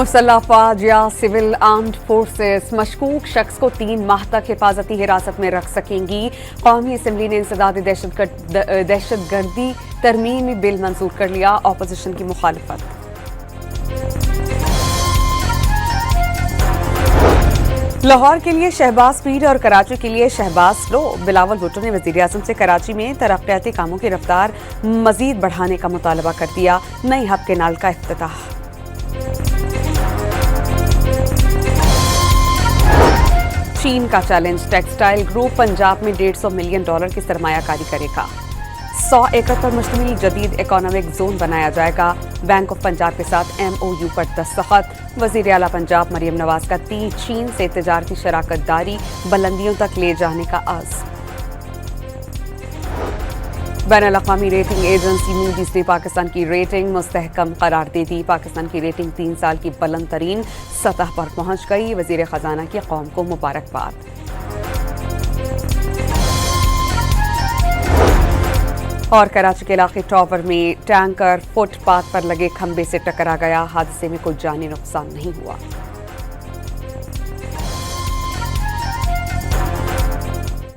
مسلح افواج یا سول آرمڈ فورسز مشکوک شخص کو 3 ماہ تک حفاظتی حراست میں رکھ سکیں گی۔ قومی اسمبلی نے انسداد دہشت گردی ترمیمی بل منظور کر لیا، اپوزیشن کی مخالفت۔ لاہور کے لیے شہباز سپیڈ اور کراچی کے لیے شہباز سلو۔ بلاول بھٹو نے وزیر اعظم سے کراچی میں ترقیاتی کاموں کی رفتار مزید بڑھانے کا مطالبہ کر دیا۔ نئی ہب کینال کا افتتاح۔ چین کا چیلنج، ٹیکسٹائل گروپ پنجاب میں $150 ملین کی سرمایہ کاری کرے گا۔ 100 ایکڑ پر مشتمل جدید اکنامک زون بنایا جائے گا۔ بینک آف پنجاب کے ساتھ MOU پر دستخط۔ وزیر اعلیٰ پنجاب مریم نواز کا چین سے تجارتی شراکت داری بلندیوں تک لے جانے کا عزم۔ بین الاقوامی ریٹنگ ایجنسی موڈیز نے پاکستان کی ریٹنگ مستحکم قرار دے دی۔ پاکستان کی ریٹنگ 3 سال کی بلند ترین سطح پر پہنچ گئی۔ وزیر خزانہ کی قوم کو مبارکباد۔ اور کراچی کے علاقے ٹاور میں ٹینکر فٹ پاتھ پر لگے کھمبے سے ٹکرا گیا۔ حادثے میں کوئی جانی نقصان نہیں ہوا۔